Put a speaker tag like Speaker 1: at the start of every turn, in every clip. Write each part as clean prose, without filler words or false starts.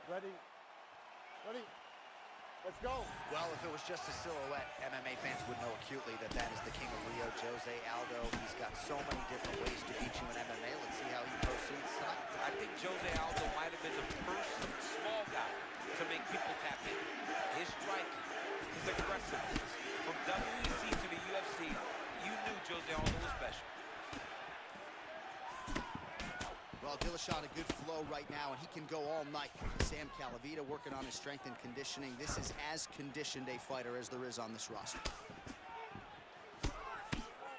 Speaker 1: Ready? Ready? Let's go.
Speaker 2: Well, if it was just a silhouette, MMA fans would know acutely that that is the king of Rio, Jose Aldo. He's got so many different ways to beat you in MMA. Let's see how he proceeds tonight.
Speaker 3: I think Jose Aldo might have been the first small guy to make people tap in. His striking, his aggressiveness. From WEC to the UFC, you knew Jose Aldo was special.
Speaker 2: Well, Dillashaw on a good flow right now, and he can go all night. Sam Calavita working on his strength and conditioning. This is as conditioned a fighter as there is on this roster.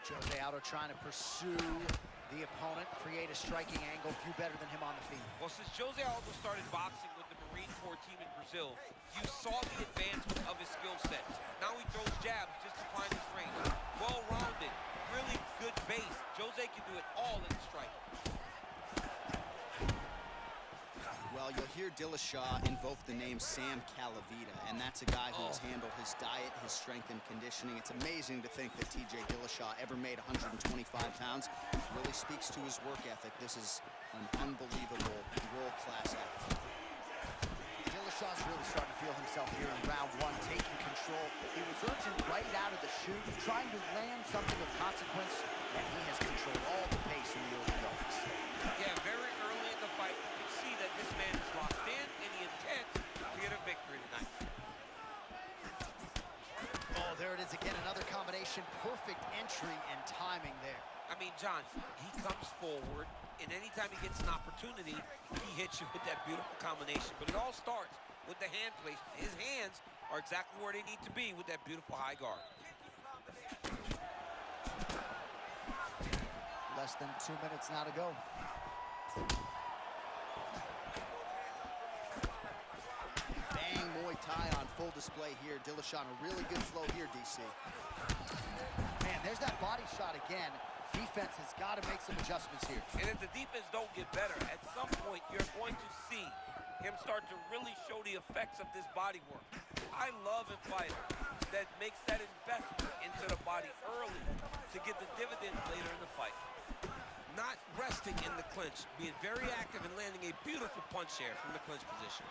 Speaker 2: Jose Aldo trying to pursue the opponent, create a striking angle. Few better than him on the feet.
Speaker 3: Well, since Jose Aldo started boxing with the Marine Corps team in Brazil, you saw the advancement of his skill set. Now he throws jabs just to find his range. Well-rounded, really good base. Jose can do it all in the strike.
Speaker 2: Well, you'll hear Dillashaw invoke the name Sam Calavita, and that's a guy who has handled his diet, his strength and conditioning. It's amazing to think that TJ Dillashaw ever made 125 pounds. It really speaks to his work ethic. This is an unbelievable world-class athlete. Dillashaw's really starting to feel himself here in round one, taking control. He was urgent right out of the chute, trying to land something of consequence, and he has controlled all the pace in the early goings.
Speaker 3: Yeah, very early in the fight, you can see that this man is locked in and he intends to get a victory tonight.
Speaker 2: Oh, there it is again, another combination. Perfect entry and timing there.
Speaker 3: I mean, John, he comes forward, and anytime he gets an opportunity, he hits you with that beautiful combination. But it all starts with the hand placement. His hands are exactly where they need to be with that beautiful high guard.
Speaker 2: Less than 2 minutes now to go. Bang, Muay Thai on full display here. Dillashaw on a really good flow here, DC. Man, there's that body shot again. Defense has got to make some adjustments here.
Speaker 3: And if the defense don't get better, at some point you're going to see him start to really show the effects of this body work. I love a fighter that makes that investment into the body early to get the dividends later in the fight. Not resting in the clinch, being very active and landing a beautiful punch there from the clinch position.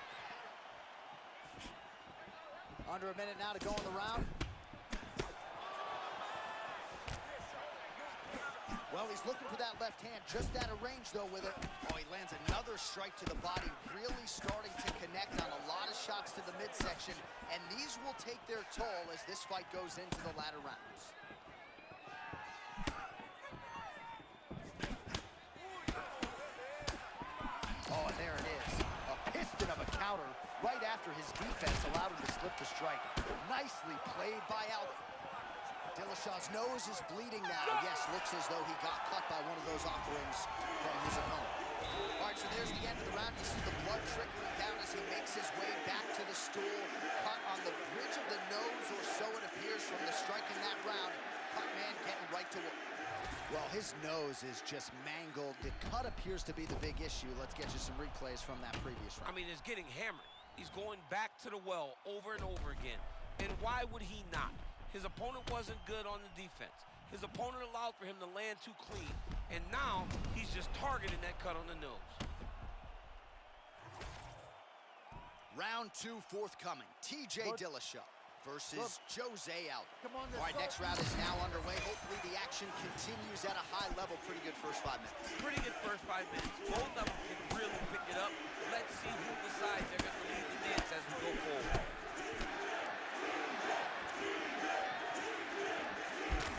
Speaker 2: Under a minute now to go in the round. Well, he's looking for that left hand, just out of range, though, with it. Oh, he lands another strike to the body, really starting to connect on a lot of shots to the midsection, and these will take their toll as this fight goes into the latter rounds. Oh, and there it is. A piston of a counter right after his defense allowed him to slip the strike. Nicely played by Aldo. Dillashaw's nose is bleeding now. Yes, looks as though he got cut by one of those offerings from his opponent. All right, so there's the end of the round. You see the blood trickling down as he makes his way back to the stool. Cut on the bridge of the nose, or so it appears from the strike in that round. Cut man getting right to work. Well, his nose is just mangled. The cut appears to be the big issue. Let's get you some replays from that previous round.
Speaker 3: I mean, it's getting hammered. He's going back to the well over and over again. And why would he not? His opponent wasn't good on the defense. His opponent allowed for him to land too clean. And now he's just targeting that cut on the nose.
Speaker 2: Round two forthcoming. TJ Dillashaw versus Jose Aldo. All right, next round is now underway. Hopefully the action continues at a high level. Pretty good first 5 minutes.
Speaker 3: Pretty good first 5 minutes. Both of them can really pick it up. Let's see who decides they're going to lead the dance as we go forward.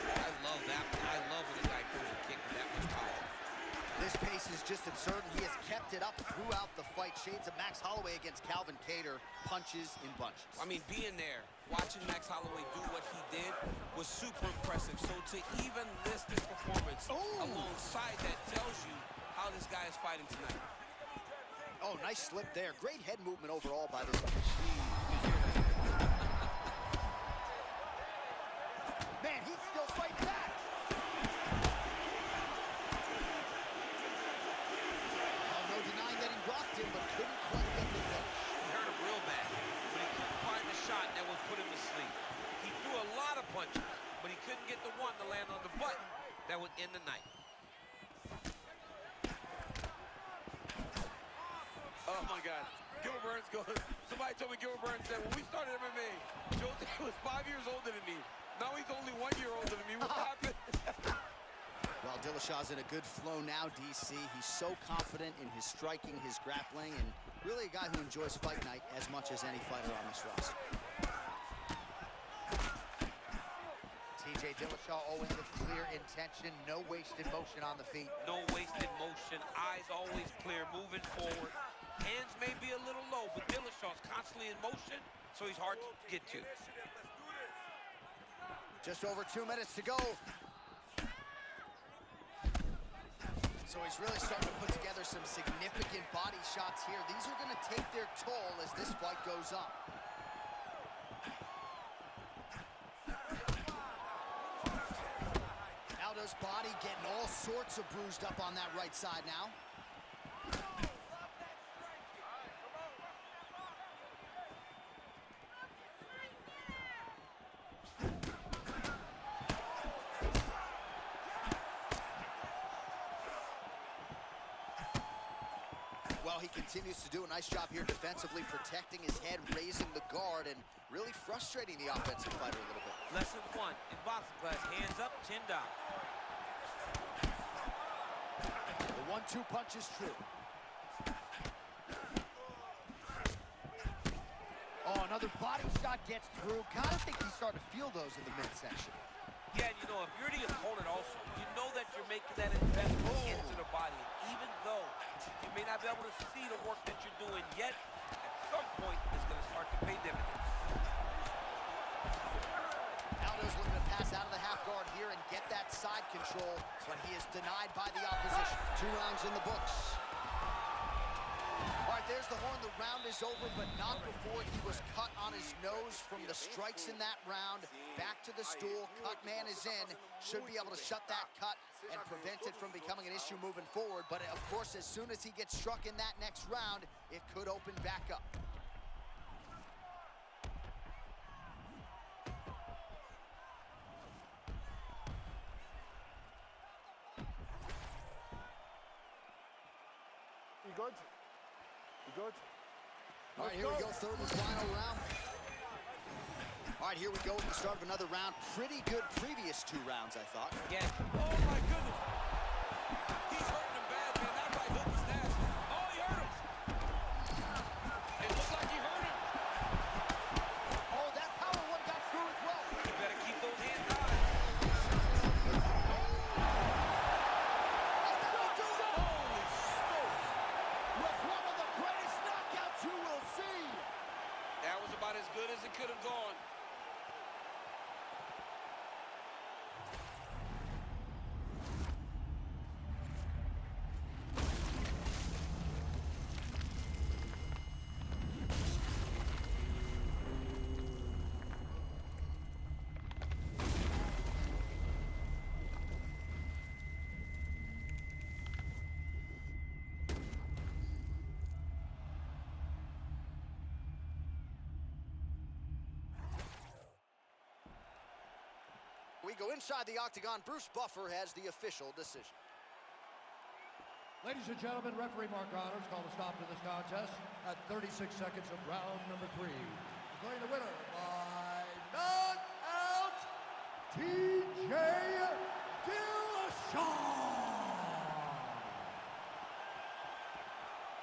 Speaker 3: I love that one. I love when a guy throws a kick with that much power.
Speaker 2: This pace is just absurd. He has kept it up throughout the fight. Shades of Max Holloway against Calvin Kattar. Punches in bunches.
Speaker 3: I mean, being there, watching Max Holloway do what he did was super impressive. So to even list this performance alongside that tells you how this guy is fighting tonight.
Speaker 2: Oh, nice slip there. Great head movement overall by this guy. Man, he's still fighting back. No denying that he rocked him, but couldn't quite get the finish.
Speaker 3: He hurt him real bad, but he couldn't find the shot that would put him to sleep. He threw a lot of punches, but he couldn't get the one to land on the button that would end the night.
Speaker 4: Oh, my God.
Speaker 3: Gilbert Burns goes, somebody told me Gilbert Burns said, when we started MMA, Jose was 5 years older than me. Now he's only 1 year older than me. What happened?
Speaker 2: Well, Dillashaw's in a good flow now, DC. He's so confident in his striking, his grappling, and really a guy who enjoys fight night as much as any fighter on this roster. TJ Dillashaw always with clear intention, no wasted motion on the feet.
Speaker 3: No wasted motion, eyes always clear, moving forward. Hands may be a little low, but Dillashaw's constantly in motion, so he's hard to get to.
Speaker 2: Just over 2 minutes to go. So he's really starting to put together some significant body shots here. These are going to take their toll as this fight goes on. Aldo's body getting all sorts of bruised up on that right side now. Well, he continues to do a nice job here defensively, protecting his head, raising the guard, and really frustrating the offensive fighter a little bit.
Speaker 3: Lesson 1 in boxing class, hands up, chin down.
Speaker 2: The 1-2 punch is true. Oh, another body shot gets through. Kind of think he's starting to feel those in the midsection.
Speaker 3: Yeah, and you know, if you're the opponent also, you know that you're making that investment into the body. And even though you may not be able to see the work that you're doing yet, at some point, it's going to start to pay dividends.
Speaker 2: Aldo's looking to pass out of the half guard here and get that side control, but he is denied by the opposition. 2 rounds in the books. All right, there's the horn. The round is over, but not before he was cut on his nose from the strikes in that round. Back to the stool. Cut man is in. Should be able to shut that cut and prevent it from becoming an issue moving forward. But, of course, as soon as he gets struck in that next round, it could open back up.
Speaker 1: You good? You good?
Speaker 2: All right, here we go, third and final round. All right, here we go with the start of another round. Pretty good previous 2 rounds, I thought.
Speaker 3: Yeah. Oh, my goodness. He's hurting him bad, man. That right hook is nasty. Oh, he hurt him. It looks like he hurt him.
Speaker 2: Oh, that power one got through as well.
Speaker 3: You better keep those hands high. Holy smokes.
Speaker 2: With one of the greatest knockouts you will see.
Speaker 3: That was about as good as it could have gone.
Speaker 2: We go inside the octagon. Bruce Buffer has the official decision.
Speaker 4: Ladies and gentlemen, referee Mark Honors called a stop to this contest at 36 seconds of round number 3. Declaring the winner by knockout, TJ Dillashaw.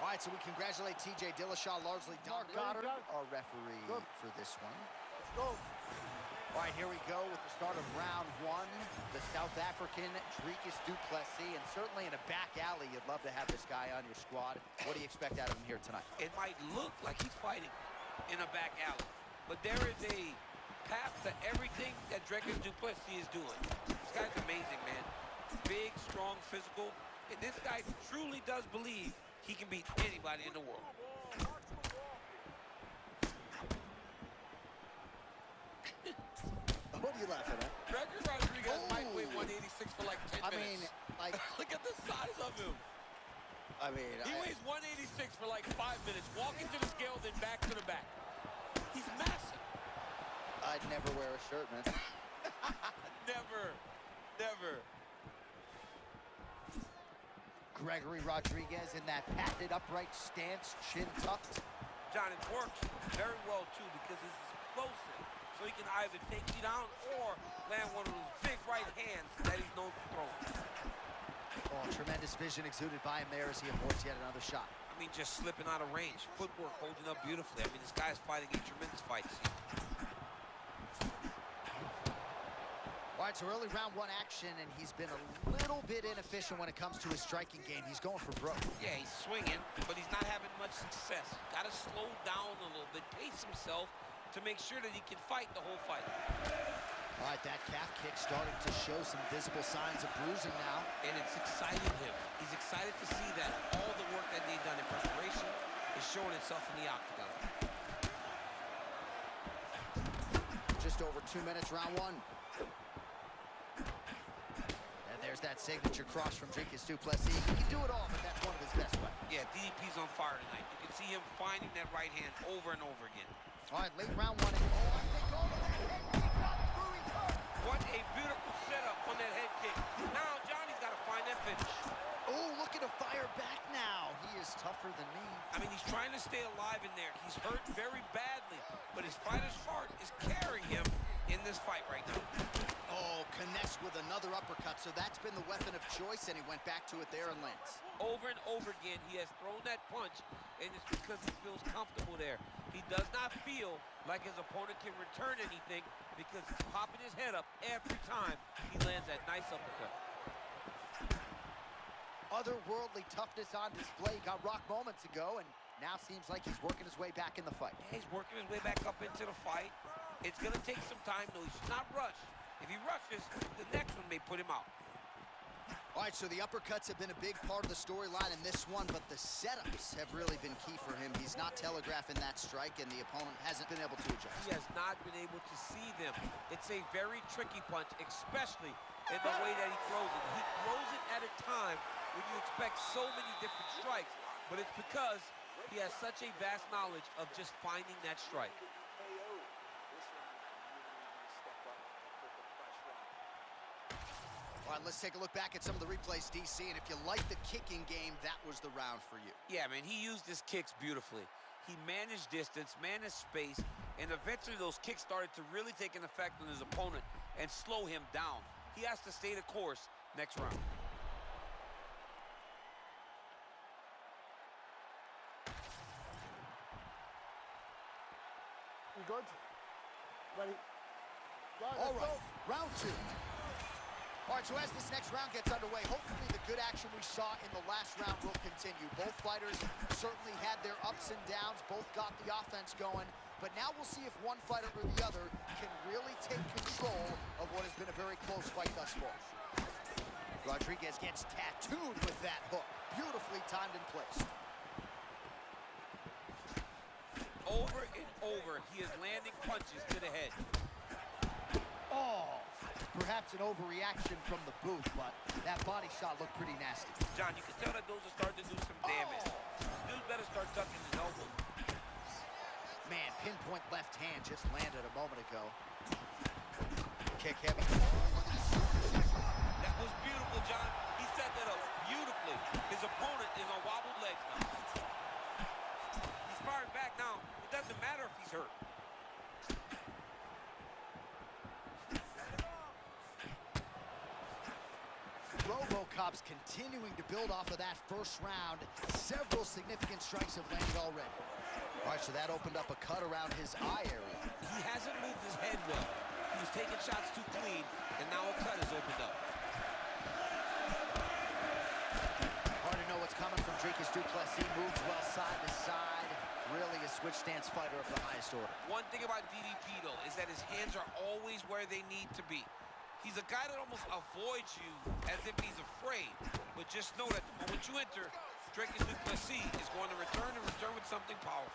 Speaker 2: All right, so we congratulate TJ Dillashaw, largely
Speaker 1: Mark
Speaker 2: dominated
Speaker 1: Goddard.
Speaker 2: our referee
Speaker 1: Good.
Speaker 2: for this one.
Speaker 1: Let's go.
Speaker 2: All right, here we go with the start of round 1. The South African, Dricus du Plessis, and certainly in a back alley, you'd love to have this guy on your squad. What do you expect out of him here tonight?
Speaker 3: It might look like he's fighting in a back alley, but there is a path to everything that Dricus du Plessis is doing. This guy's amazing, man. Big, strong, physical, and this guy truly does believe he can beat anybody in the world.
Speaker 2: What are you laughing at?
Speaker 3: Gregory Rodriguez might weigh 186 for like 10 minutes.
Speaker 2: I mean, like,
Speaker 3: Look at the size of him. He weighs 186 for like 5 minutes. Walking to the scale, then back to the back. He's massive.
Speaker 2: I'd never wear a shirt, man.
Speaker 3: Never. Never.
Speaker 2: Gregory Rodriguez in that patented upright stance, chin tucked.
Speaker 3: John, it works very well, too, because it's explosive. So he can either take you down or land one of those big right hands that he's known for throwing.
Speaker 2: Oh, tremendous vision exuded by him there as he avoids yet another shot.
Speaker 3: I mean, just slipping out of range. Footwork holding up beautifully. I mean, this guy's fighting a tremendous fight.
Speaker 2: All right, so early round one action, and he's been a little bit inefficient when it comes to his striking game. He's going for broke.
Speaker 3: Yeah, he's swinging, but he's not having much success. Got to slow down a little bit, pace himself to make sure that he can fight the whole fight.
Speaker 2: All right, that calf kick starting to show some visible signs of bruising now.
Speaker 3: And it's exciting him. He's excited to see that all the work that they've done in preparation is showing itself in the octagon.
Speaker 2: Just over 2 minutes, round one. And there's that signature cross from Dricus du Plessis. He can do it all, but that's one of his best weapons.
Speaker 3: Yeah, DDP's on fire tonight. You can see him finding that right hand over and over again.
Speaker 2: All right, late round one. Oh, I think over that head kick got through. He turned.
Speaker 3: What a beautiful setup on that head kick. Now Johnny's got to find that finish.
Speaker 2: Oh, looking to fire back now. He is tougher than me.
Speaker 3: I mean, he's trying to stay alive in there. He's hurt very badly, but his fighter's heart is carrying him in this fight right now.
Speaker 2: Oh, connects with another uppercut, so that's been the weapon of choice, and he went back to it there and lands.
Speaker 3: Over and over again, he has thrown that punch, and it's because he feels comfortable there. He does not feel like his opponent can return anything because he's popping his head up every time he lands that nice uppercut.
Speaker 2: Otherworldly toughness on display. Got rocked moments ago, and now seems like he's working his way back in the fight.
Speaker 3: Yeah, he's working his way back up into the fight. It's going to take some time, though. He should not rush. If he rushes, the next one may put him out.
Speaker 2: All right, so the uppercuts have been a big part of the storyline in this one, but the setups have really been key for him. He's not telegraphing that strike, and the opponent hasn't been able to adjust.
Speaker 3: He has not been able to see them. It's a very tricky punch, especially in the way that he throws it. He throws it at a time when you expect so many different strikes, but it's because he has such a vast knowledge of just finding that strike.
Speaker 2: All right, let's take a look back at some of the replays, DC, and if you like the kicking game, that was the round for you.
Speaker 3: Yeah, man, he used his kicks beautifully. He managed distance, managed space, and eventually those kicks started to really take an effect on his opponent and slow him down. He has to stay the course next round.
Speaker 1: You good? Ready? Go,
Speaker 2: All
Speaker 1: let's
Speaker 2: right,
Speaker 1: go.
Speaker 2: round two. All right, so as this next round gets underway, hopefully the good action we saw in the last round will continue. Both fighters certainly had their ups and downs, both got the offense going, but now we'll see if one fighter or the other can really take control of what has been a very close fight thus far. Rodriguez gets tattooed with that hook, beautifully timed and placed.
Speaker 3: Over and over, he is landing punches to the head.
Speaker 2: Oh, perhaps an overreaction from the booth, but that body shot looked pretty nasty.
Speaker 3: John, you can tell that those are starting to do some damage. Dude better start ducking his elbow.
Speaker 2: Man, pinpoint left hand just landed a moment ago. Kick heavy.
Speaker 3: That was beautiful, John. He set that up beautifully. His opponent is on wobbled legs now. He's firing back now. It doesn't matter if he's hurt.
Speaker 2: RoboCop's continuing to build off of that first round. Several significant strikes have landed already. All right, so that opened up a cut around his eye area.
Speaker 3: He hasn't moved his head well. He was taking shots too clean, and now a cut has opened up.
Speaker 2: Hard to know what's coming from Dricus du Plessis. Moves well side to side. Really a switch stance fighter of the highest order.
Speaker 3: One thing about DDP, though, is that his hands are always where they need to be. He's a guy that almost avoids you as if he's afraid. But just know that the moment you enter, Dricus du Plessis is going to return and return with something powerful.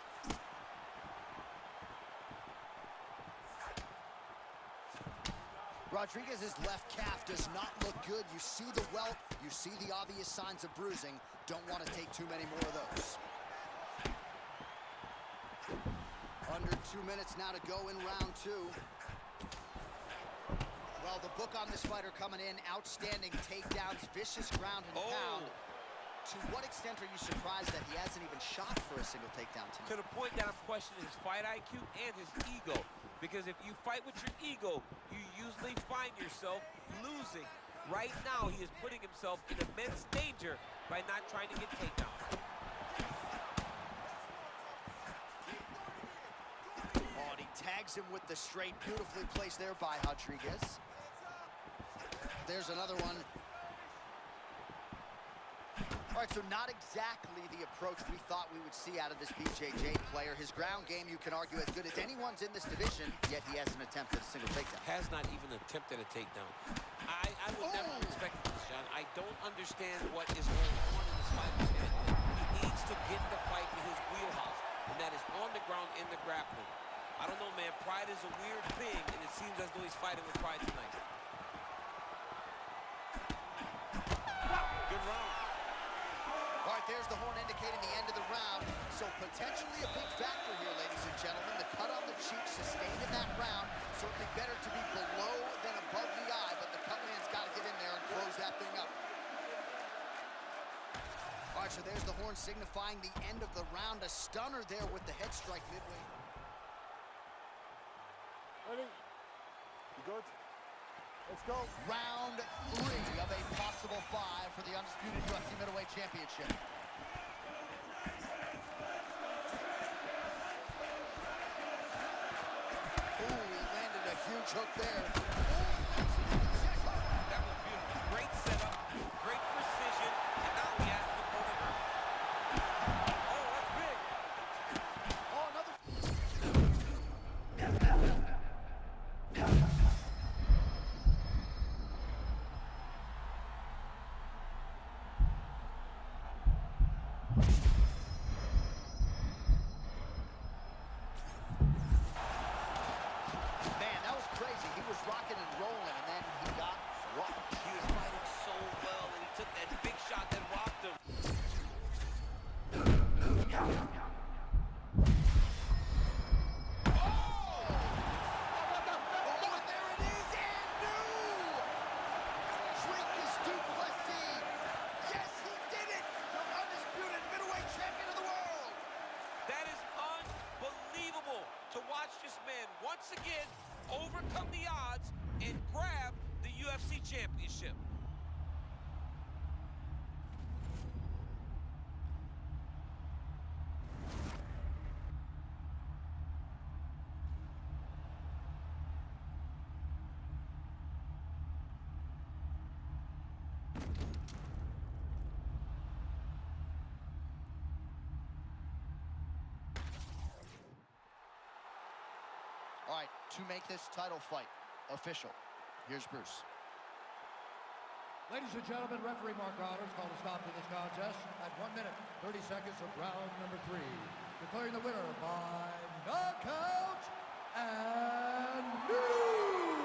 Speaker 2: Rodriguez's left calf does not look good. You see the welt, you see the obvious signs of bruising. Don't want to take too many more of those. Under 2 minutes now to go in round two. Well, the book on this fighter coming in, outstanding takedowns, vicious ground and pound. To what extent are you surprised that he hasn't even shot for a single takedown tonight?
Speaker 3: To the point that I'm questioning his fight IQ and his ego. Because if you fight with your ego, you usually find yourself losing. Right now, he is putting himself in immense danger by not trying to get takedowns.
Speaker 2: Oh, and he tags him with the straight. Beautifully placed there by Rodriguez. There's another one. All right, so not exactly the approach we thought we would see out of this BJJ player. His ground game, you can argue, as good as anyone's in this division, yet he hasn't attempted a single takedown.
Speaker 3: Has not even attempted a takedown. I would never expect this, John. I don't understand what is going on in this fighter's head. He needs to get the fight to his wheelhouse, and that is on the ground in the grappling. I don't know, man. Pride is a weird thing, and it seems as though he's fighting with pride tonight. Good round.
Speaker 2: All right, there's the horn indicating the end of the round. So potentially a big factor here, ladies and gentlemen. The cut on the cheek sustained in that round. Certainly better to be below than above the eye, but the cut man's got to get in there and close that thing up. All right, so there's the horn signifying the end of the round. A stunner there with the head strike midway.
Speaker 1: Ready? You good? Let's go.
Speaker 2: Round 3 of a possible 5 for the undisputed UFC middleweight championship. Ooh, he landed a huge hook there.
Speaker 3: That was beautiful. Great setup, great precision, and now he has the opponent. Oh, that's big.
Speaker 2: Oh, another. Man, that was crazy. He was rocking and rolling, and then he got rocked.
Speaker 3: He was fighting so well, and he took that big shot that rocked him.
Speaker 2: Oh, and there it is, and new! Dricus du Plessis. Yes, he did it! The undisputed middleweight champion of the world!
Speaker 3: That is unbelievable to watch this man once again overcome the odds and grab the UFC championship.
Speaker 2: All right, to make this title fight official, here's Bruce.
Speaker 4: Ladies and gentlemen, referee Mark Honors called a stop to this contest at 1 minute, 30 seconds of round number 3. Declaring the winner by knockout and new